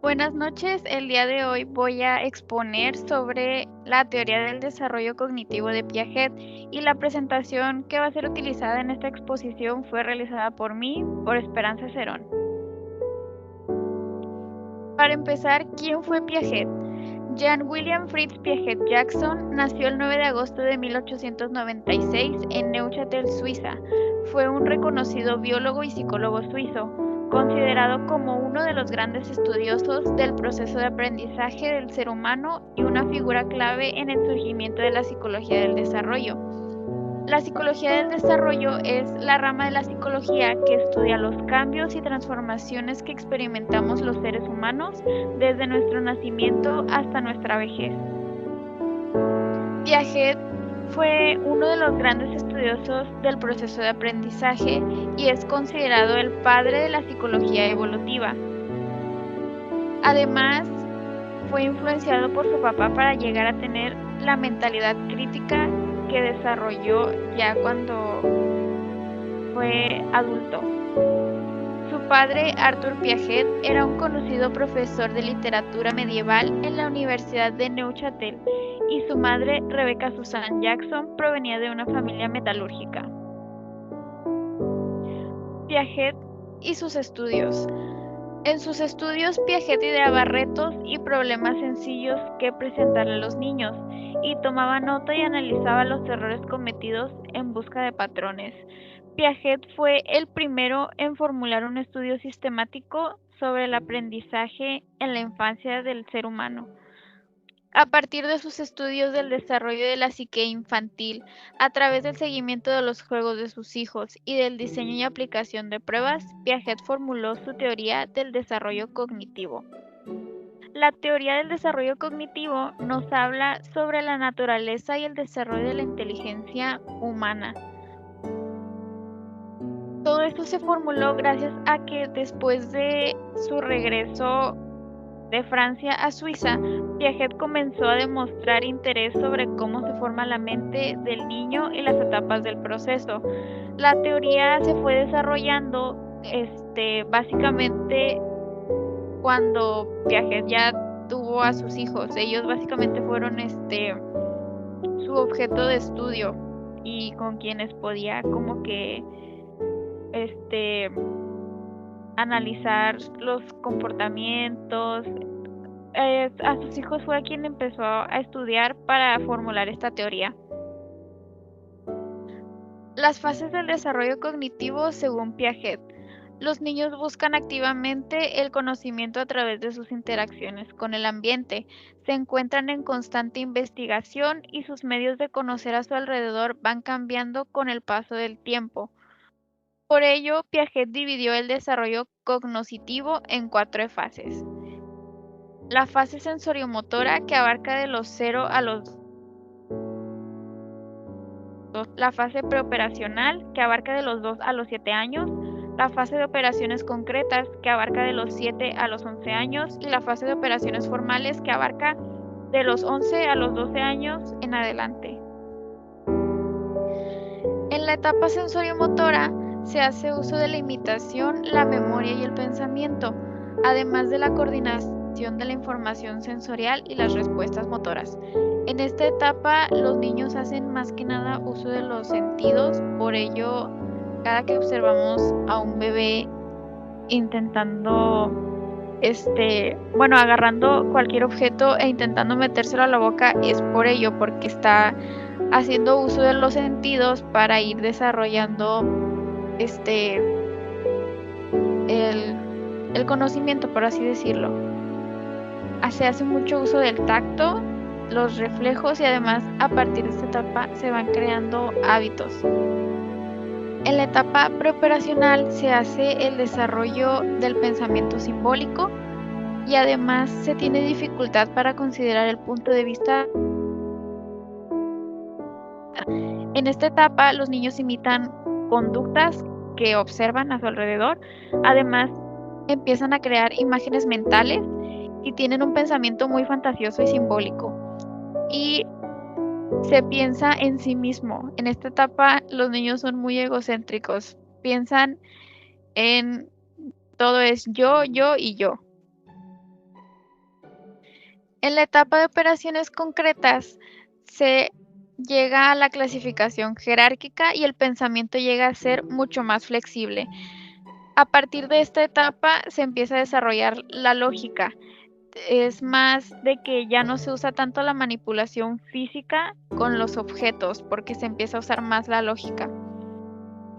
Buenas noches, el día de hoy voy a exponer sobre la teoría del desarrollo cognitivo de Piaget y la presentación que va a ser utilizada en esta exposición fue realizada por mí, por Esperanza Cerón. Para empezar, ¿quién fue Piaget? Jan William Fritz Piaget Jackson nació el 9 de agosto de 1896 en Neuchâtel, Suiza. Fue un reconocido biólogo y psicólogo suizo, considerado como uno de los grandes estudiosos del proceso de aprendizaje del ser humano y una figura clave en el surgimiento de la psicología del desarrollo. La psicología del desarrollo es la rama de la psicología que estudia los cambios y transformaciones que experimentamos los seres humanos desde nuestro nacimiento hasta nuestra vejez. Piaget fue uno de los grandes estudiosos del proceso de aprendizaje y es considerado el padre de la psicología evolutiva. Además, fue influenciado por su papá para llegar a tener la mentalidad crítica que desarrolló ya cuando fue adulto. Su padre, Arthur Piaget, era un conocido profesor de literatura medieval en la Universidad de Neuchâtel y su madre, Rebecca Susan Jackson, provenía de una familia metalúrgica. Piaget y sus estudios. En sus estudios, Piaget ideaba retos y problemas sencillos que presentarle a los niños y tomaba nota y analizaba los errores cometidos en busca de patrones. Piaget fue el primero en formular un estudio sistemático sobre el aprendizaje en la infancia del ser humano. A partir de sus estudios del desarrollo de la psique infantil, a través del seguimiento de los juegos de sus hijos y del diseño y aplicación de pruebas, Piaget formuló su teoría del desarrollo cognitivo. La teoría del desarrollo cognitivo nos habla sobre la naturaleza y el desarrollo de la inteligencia humana. Todo esto se formuló gracias a que después de su regreso de Francia a Suiza, Piaget comenzó a demostrar interés sobre cómo se forma la mente del niño y las etapas del proceso. La teoría se fue desarrollando básicamente cuando Piaget ya tuvo a sus hijos. Ellos básicamente fueron su objeto de estudio y con quienes podía como que analizar los comportamientos. A sus hijos fue a quien empezó a estudiar para formular esta teoría. Las fases del desarrollo cognitivo según Piaget. Los niños buscan activamente el conocimiento a través de sus interacciones con el ambiente, se encuentran en constante investigación y sus medios de conocer a su alrededor van cambiando con el paso del tiempo. Por ello, Piaget dividió el desarrollo cognoscitivo en 4 fases. La fase sensoriomotora, que abarca de los 0 a los 2, la fase preoperacional, que abarca de los 2 a los 7 años, la fase de operaciones concretas, que abarca de los 7 a los 11 años, y la fase de operaciones formales, que abarca de los 11 a los 12 años en adelante. En la etapa sensoriomotora se hace uso de la imitación, la memoria y el pensamiento, además de la coordinación de la información sensorial y las respuestas motoras. En esta etapa los niños hacen más que nada uso de los sentidos, por ello cada que observamos a un bebé intentando, agarrando cualquier objeto e intentando metérselo a la boca, es por ello, porque está haciendo uso de los sentidos para ir desarrollando el conocimiento, por así decirlo. Se hace mucho uso del tacto, los reflejos y además a partir de esta etapa se van creando hábitos. En la etapa preoperacional se hace el desarrollo del pensamiento simbólico y además se tiene dificultad para considerar el punto de vista. En esta etapa los niños imitan conductas que observan a su alrededor, además empiezan a crear imágenes mentales y tienen un pensamiento muy fantasioso y simbólico. Y se piensa en sí mismo. En esta etapa los niños son muy egocéntricos. Piensan en todo es yo y yo. En la etapa de operaciones concretas se llega a la clasificación jerárquica y el pensamiento llega a ser mucho más flexible. A partir de esta etapa se empieza a desarrollar la lógica. Es más de que ya no se usa tanto la manipulación física con los objetos, porque se empieza a usar más la lógica.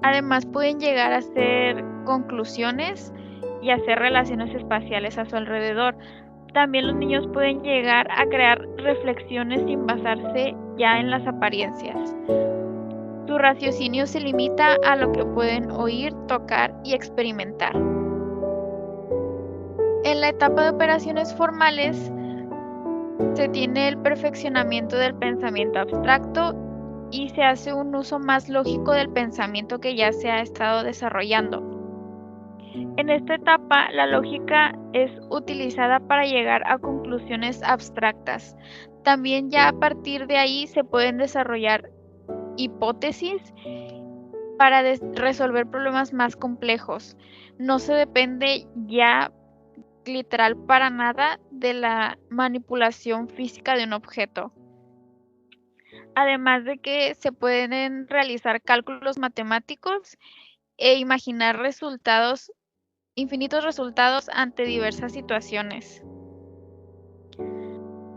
Además, pueden llegar a hacer conclusiones y hacer relaciones espaciales a su alrededor. También los niños pueden llegar a crear reflexiones sin basarse ya en las apariencias. Su raciocinio se limita a lo que pueden oír, tocar y experimentar. En la etapa de operaciones formales se tiene el perfeccionamiento del pensamiento abstracto y se hace un uso más lógico del pensamiento que ya se ha estado desarrollando. En esta etapa, la lógica es utilizada para llegar a conclusiones abstractas. También ya a partir de ahí se pueden desarrollar hipótesis para resolver problemas más complejos. No se depende ya literal para nada de la manipulación física de un objeto. Además de que se pueden realizar cálculos matemáticos e imaginar infinitos resultados ante diversas situaciones.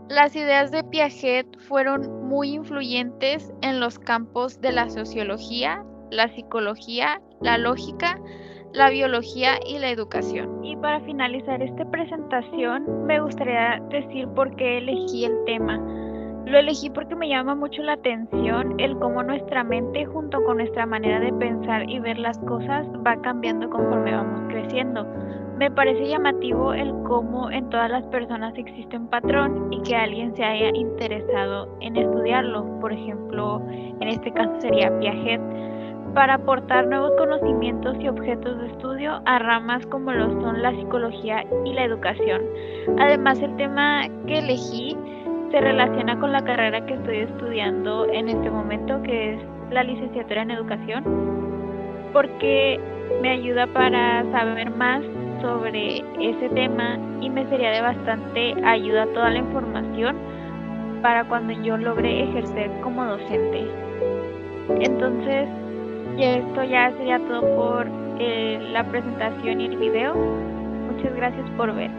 Las ideas de Piaget fueron muy influyentes en los campos de la sociología, la psicología, la lógica, la biología y la educación. Y para finalizar esta presentación, me gustaría decir por qué elegí el tema. Lo elegí porque me llama mucho la atención el cómo nuestra mente, junto con nuestra manera de pensar y ver las cosas, va cambiando conforme vamos creciendo. Me parece llamativo el cómo en todas las personas existe un patrón y que alguien se haya interesado en estudiarlo. Por ejemplo, en este caso sería Piaget, para aportar nuevos conocimientos y objetos de estudio a ramas como lo son la psicología y la educación. Además, el tema que elegí se relaciona con la carrera que estoy estudiando en este momento, que es la licenciatura en educación, porque me ayuda para saber más sobre ese tema y me sería de bastante ayuda toda la información para cuando yo logre ejercer como docente. Entonces, esto ya sería todo por la presentación y el video. Muchas gracias por ver.